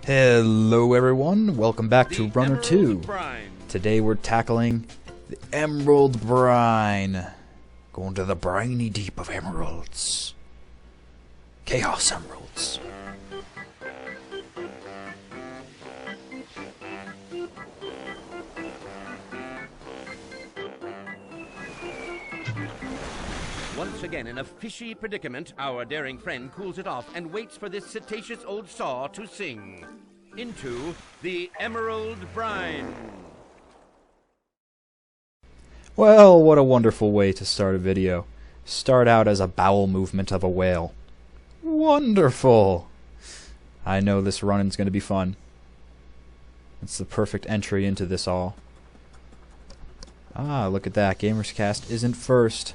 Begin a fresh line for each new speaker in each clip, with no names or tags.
Hello everyone, welcome back to Runner 2. Today we're tackling the Emerald Brine. Going to the briny deep of emeralds. Chaos Emeralds.
Once again in a fishy predicament, our daring friend cools it off and waits for this cetaceous old saw to sing. Into the Emerald Brine.
Well, what a wonderful way to start a video. Start out as a bowel movement of a whale. Wonderful! I know this run-in's going to be fun. It's the perfect entry into this all. Ah, look at that. Gamerscast isn't first.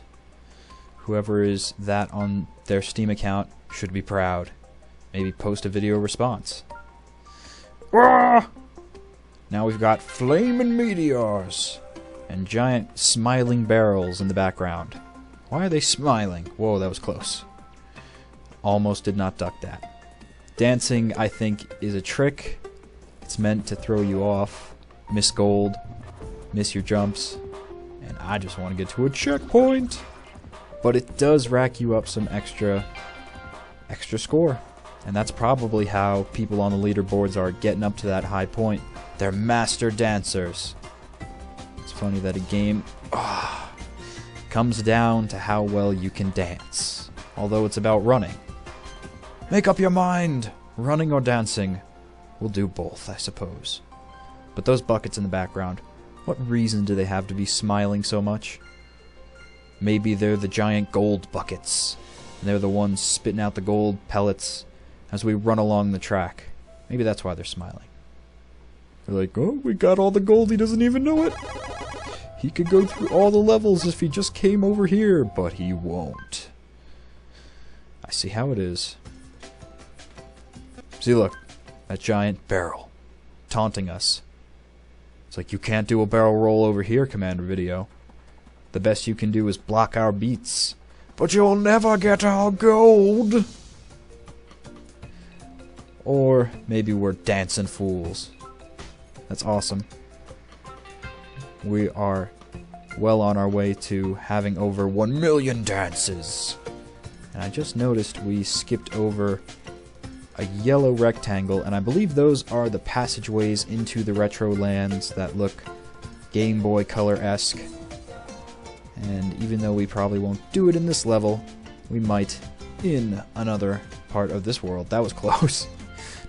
Whoever is that on their Steam account should be proud. Maybe post a video response. Ah! Now we've got flaming meteors and giant smiling barrels in the background. Why are they smiling? Whoa, that was close. Almost did not duck that. Dancing, I think, is a trick. It's meant to throw you off, miss gold, miss your jumps, and I just want to get to a checkpoint. But it does rack you up some extra score. And that's probably how people on the leaderboards are getting up to that high point. They're master dancers. It's funny that a game comes down to how well you can dance. Although it's about running. Make up your mind! Running or dancing? We'll do both, I suppose. But those buckets in the background, what reason do they have to be smiling so much? Maybe they're the giant gold buckets, and they're the ones spitting out the gold pellets as we run along the track. Maybe that's why they're smiling. They're like, oh, we got all the gold, he doesn't even know it. He could go through all the levels if he just came over here, but he won't. I see how it is. See, look, that giant barrel, taunting us. It's like, you can't do a barrel roll over here, Commander Video. The best you can do is block our beats. But you'll never get our gold! Or maybe we're dancing fools. That's awesome. We are well on our way to having over 1 million dances. And I just noticed we skipped over a yellow rectangle, and I believe those are the passageways into the retro lands that look Game Boy Color-esque. And even though we probably won't do it in this level, we might in another part of this world. That was close.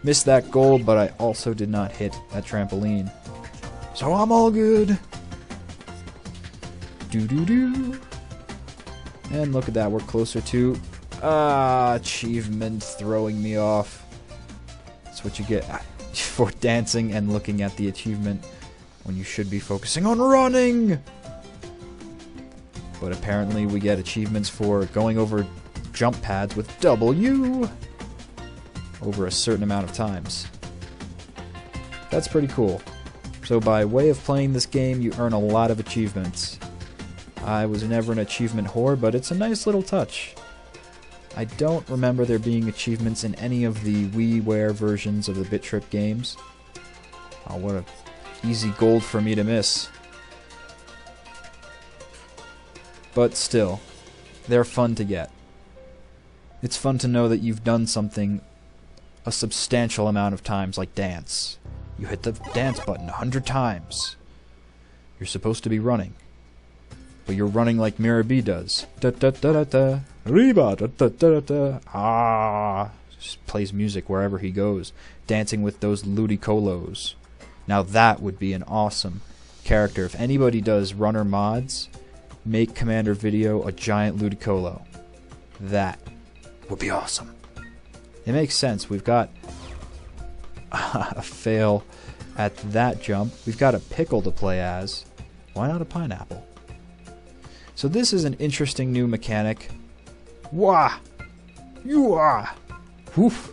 Missed that gold, but I also did not hit that trampoline. So I'm all good. Doo-doo-doo. And look at that, we're closer to... achievement throwing me off. That's what you get for dancing and looking at the achievement when you should be focusing on running! But apparently we get achievements for going over jump pads with W over a certain amount of times. That's pretty cool. So by way of playing this game, you earn a lot of achievements. I was never an achievement whore, but it's a nice little touch. I don't remember there being achievements in any of the WiiWare versions of the Bit Trip games. Oh, what a easy gold for me to miss. But still, they're fun to get. It's fun to know that you've done something a substantial amount of times, like dance. You hit the dance button 100 times. You're supposed to be running. But you're running like Mirabee does. Da da da da da. Reba da da da da. Ah. Just plays music wherever he goes. Dancing with those Ludicolos. Now that would be an awesome character. If anybody does runner mods, make Commander Video a giant Ludicolo. That would be awesome. It makes sense. We've got a fail at that jump. We've got a pickle to play as. Why not a pineapple? So this is an interesting new mechanic. Wah! You are! Woof!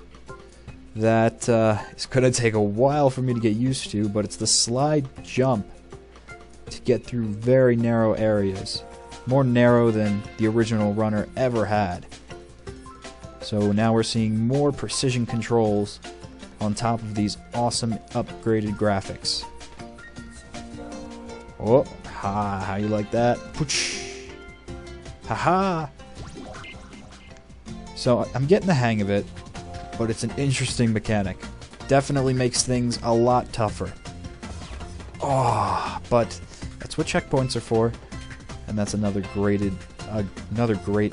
That is going to take a while for me to get used to, but it's the slide jump to get through very narrow areas. More narrow than the original runner ever had. So now we're seeing more precision controls on top of these awesome upgraded graphics. Oh, ha, how you like that? Pooch. Haha. So I'm getting the hang of it, but it's an interesting mechanic. Definitely makes things a lot tougher. Oh, but that's what checkpoints are for, and that's another great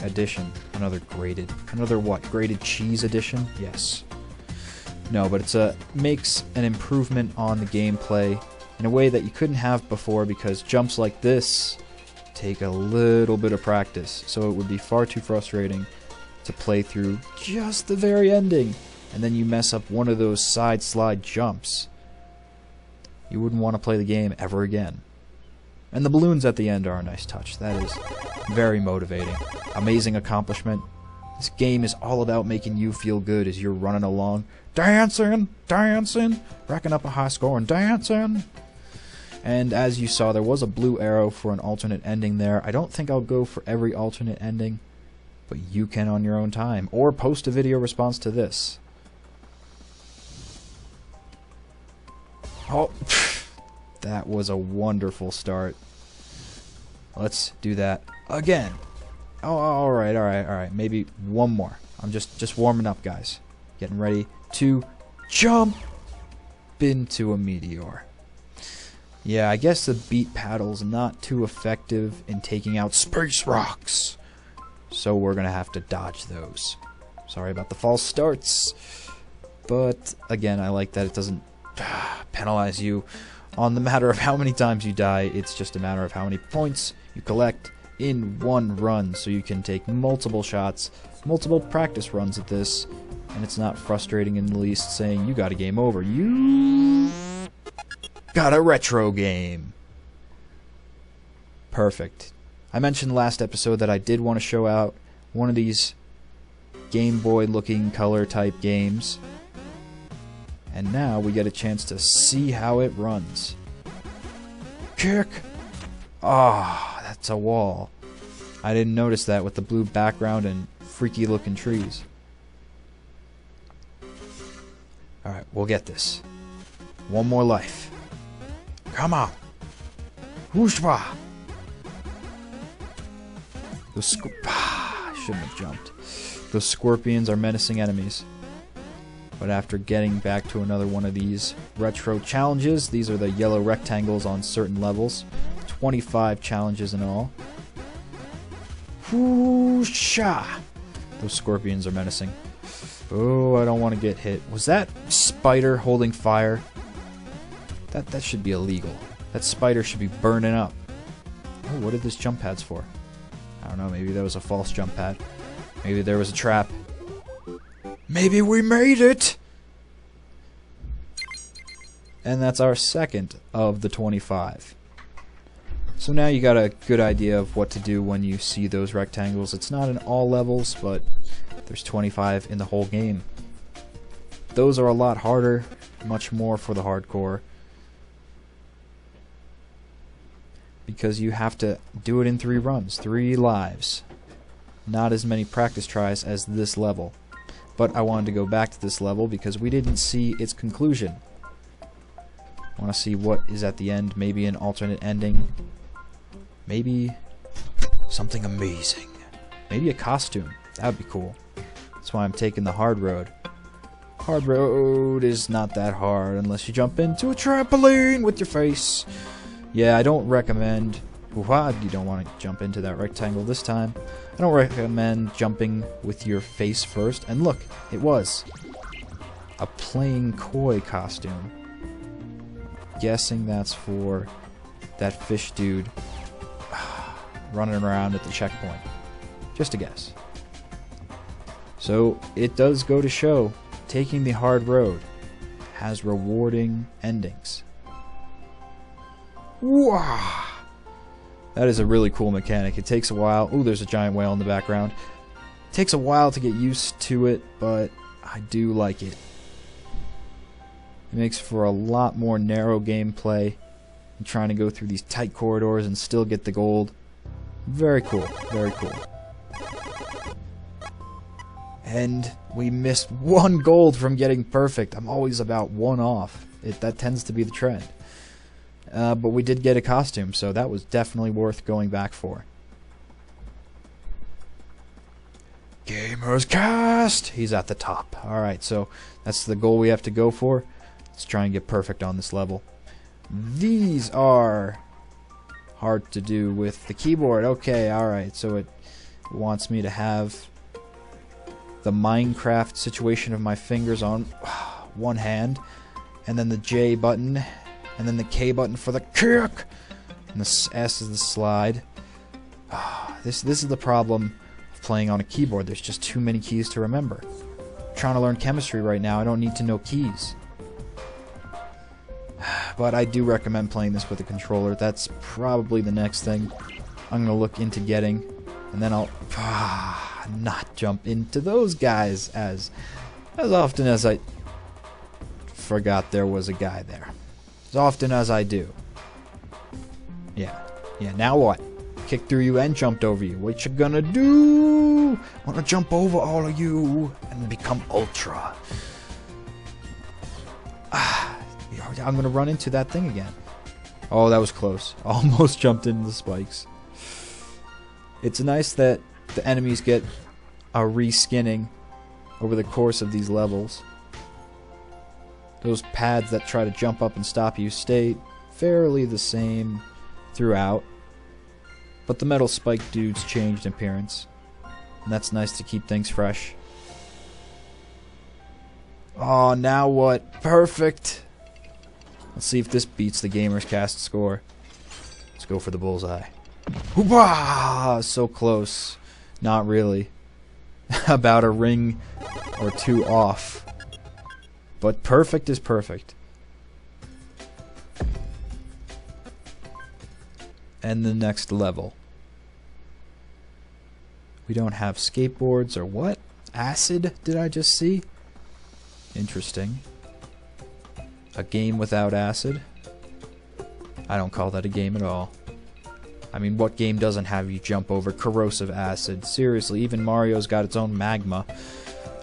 addition. Another what? Grated cheese edition? Yes. No, but it's makes an improvement on the gameplay in a way that you couldn't have before, because jumps like this take a little bit of practice, so it would be far too frustrating to play through just the very ending, and then you mess up one of those side slide jumps. You wouldn't want to play the game ever again. And the balloons at the end are a nice touch. That is very motivating. Amazing accomplishment. This game is all about making you feel good as you're running along, dancing, racking up a high score and dancing. And as you saw, there was a blue arrow for an alternate ending there. I don't think I'll go for every alternate ending, but you can on your own time, or post a video response to this. Oh, that was a wonderful start. Let's do that again. Oh, alright. Maybe one more. I'm just warming up, guys. Getting ready to jump into a meteor. Yeah, I guess the beat paddle's not too effective in taking out space rocks, so we're gonna have to dodge those. Sorry about the false starts, but again, I like that it doesn't penalize you on the matter of how many times you die. It's just a matter of how many points you collect in one run, so you can take multiple shots, multiple practice runs at this, and it's not frustrating in the least saying you got a game over. You got a retro game. Perfect. I mentioned last episode that I did want to show out one of these Game Boy looking color type games, and now we get a chance to see how it runs. Kick! Ah, that's a wall. I didn't notice that with the blue background and freaky looking trees. Alright, we'll get this. One more life. Come on! Whooshwa! I shouldn't have jumped. Those scorpions are menacing enemies. But after getting back to another one of these retro challenges, these are the yellow rectangles on certain levels. 25 challenges in all. Whoosha! Those scorpions are menacing. Oh, I don't want to get hit. Was that spider holding fire? That should be illegal. That spider should be burning up. Oh, what are these jump pads for? I don't know, maybe that was a false jump pad. Maybe there was a trap. Maybe we made it! And that's our second of the 25. So now you got a good idea of what to do when you see those rectangles. It's not in all levels, but there's 25 in the whole game. Those are a lot harder, much more for the hardcore, because you have to do it in 3 runs, 3 lives. Not as many practice tries as this level. But I wanted to go back to this level because we didn't see its conclusion. I want to see what is at the end, maybe an alternate ending. Maybe something amazing. Maybe a costume. That would be cool. That's why I'm taking the hard road. Hard road is not that hard unless you jump into a trampoline with your face. Yeah, I don't recommend... you don't want to jump into that rectangle this time. I don't recommend jumping with your face first. And look, it was a playing koi costume. Guessing that's for that fish dude running around at the checkpoint. Just a guess. So it does go to show, taking the hard road has rewarding endings. Wow! That is a really cool mechanic. It takes a while. Ooh, there's a giant whale in the background. It takes a while to get used to it, but I do like it. It makes for a lot more narrow gameplay and trying to go through these tight corridors and still get the gold. Very cool. Very cool. And we missed 1 gold from getting perfect. I'm always about 1 off. That tends to be the trend. But we did get a costume, so that was definitely worth going back for. Gamers Cast! He's at the top. Alright, so that's the goal we have to go for. Let's try and get perfect on this level. These are hard to do with the keyboard. Okay, alright, so it wants me to have the Minecraft situation of my fingers on one hand, and then the J button, and then the K button for the kick, and the S is the slide. This is the problem of playing on a keyboard. There's just too many keys to remember. I'm trying to learn chemistry right now. I don't need to know keys. But I do recommend playing this with a controller. That's probably the next thing I'm going to look into getting. And then I'll not jump into those guys as often as I forgot there was a guy there. As often as I do. Yeah, now what? Kicked through you and jumped over you. What you gonna do? Wanna jump over all of you and become Ultra. I'm gonna run into that thing again. Oh, that was close. Almost jumped into the spikes. It's nice that the enemies get a reskinning over the course of these levels. Those pads that try to jump up and stop you stay fairly the same throughout. But the metal spike dudes changed in appearance. And that's nice to keep things fresh. Oh, now what? Perfect! Let's see if this beats the Gamers Cast score. Let's go for the bullseye. Hoopah! So close. Not really. About a ring or 2 off. But perfect is perfect. And the next level. We don't have skateboards or what? Acid, did I just see? Interesting. A game without acid? I don't call that a game at all. I mean, what game doesn't have you jump over corrosive acid? Seriously, even Mario's got its own magma.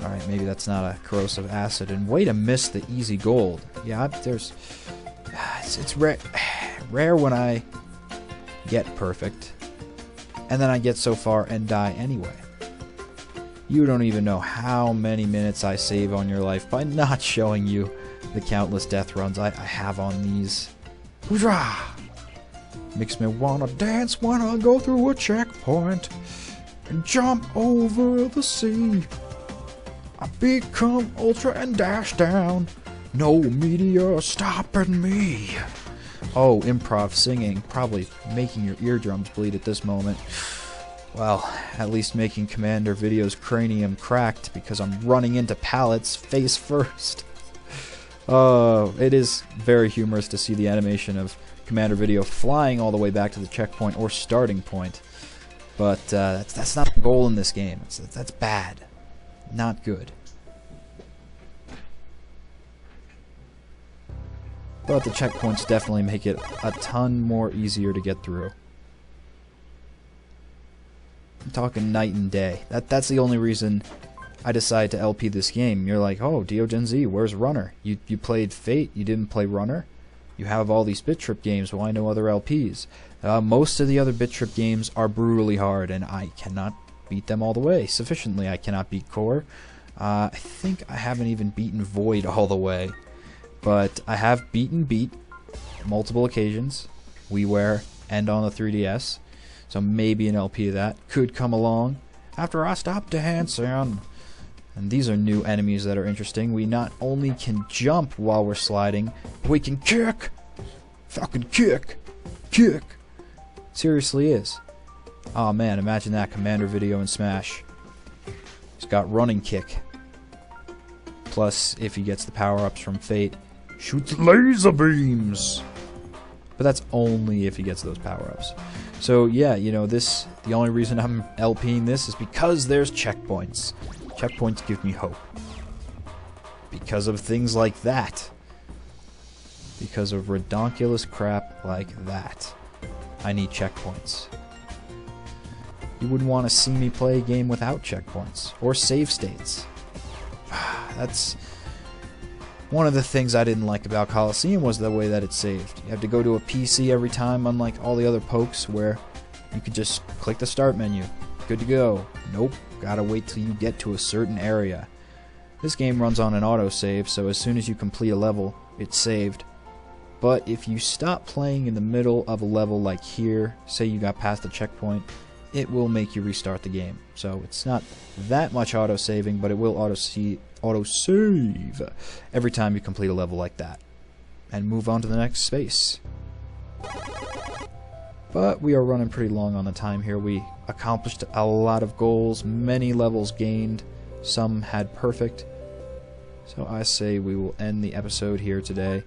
Alright, maybe that's not a corrosive acid. And way to miss the easy gold. Yeah, there's... It's rare when I get perfect. And then I get so far and die anyway. You don't even know how many minutes I save on your life by not showing you the countless death runs I have on these. Hoorah! Makes me wanna dance when I go through a checkpoint and jump over the sea. I become Ultra and dash down. No meteor stopping me. Oh, improv singing. Probably making your eardrums bleed at this moment. Well, at least making Commander Video's cranium cracked because I'm running into pallets face first. It is very humorous to see the animation of Commander Video flying all the way back to the checkpoint or starting point. But that's not the goal in this game. That's bad. Not good. But the checkpoints definitely make it a ton more easier to get through. I'm talking night and day. That's the only reason I decided to LP this game. You're like, oh, DeoGenZ, where's Runner? You played Fate, you didn't play Runner? You have all these Bit Trip games, why no other LPs? Most of the other Bit Trip games are brutally hard, and I cannot beat them all the way. Sufficiently, I cannot beat Core. I think I haven't even beaten Void all the way. But I have beaten Beat multiple occasions. WiiWare and on the 3DS. So maybe an LP of that could come along after I stop dancing. And these are new enemies that are interesting. We not only can jump while we're sliding, but we can kick! Fucking kick! Kick! Seriously is. Oh man, imagine that Commander Video in Smash. He's got running kick. Plus, if he gets the power-ups from Fate, shoots laser beams! But that's only if he gets those power-ups. So yeah, you know, the only reason I'm LPing this is because there's checkpoints. Checkpoints give me hope. Because of things like that. Because of redonkulous crap like that. I need checkpoints. You wouldn't want to see me play a game without checkpoints or save states. That's one of the things I didn't like about Coliseum, was the way that it saved. You have to go to a PC every time, unlike all the other pokes where you could just click the start menu. Good to go. Nope, gotta wait till you get to a certain area. This game runs on an autosave, so as soon as you complete a level, it's saved. But if you stop playing in the middle of a level like here, say you got past the checkpoint, it will make you restart the game. So it's not that much autosaving, but it will autosave every time you complete a level like that. And move on to the next space. But we are running pretty long on the time here. We accomplished a lot of goals, many levels gained, some had perfect. So I say we will end the episode here today.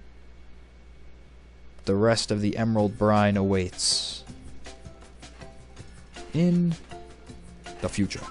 The rest of the Emerald Brine awaits in the future.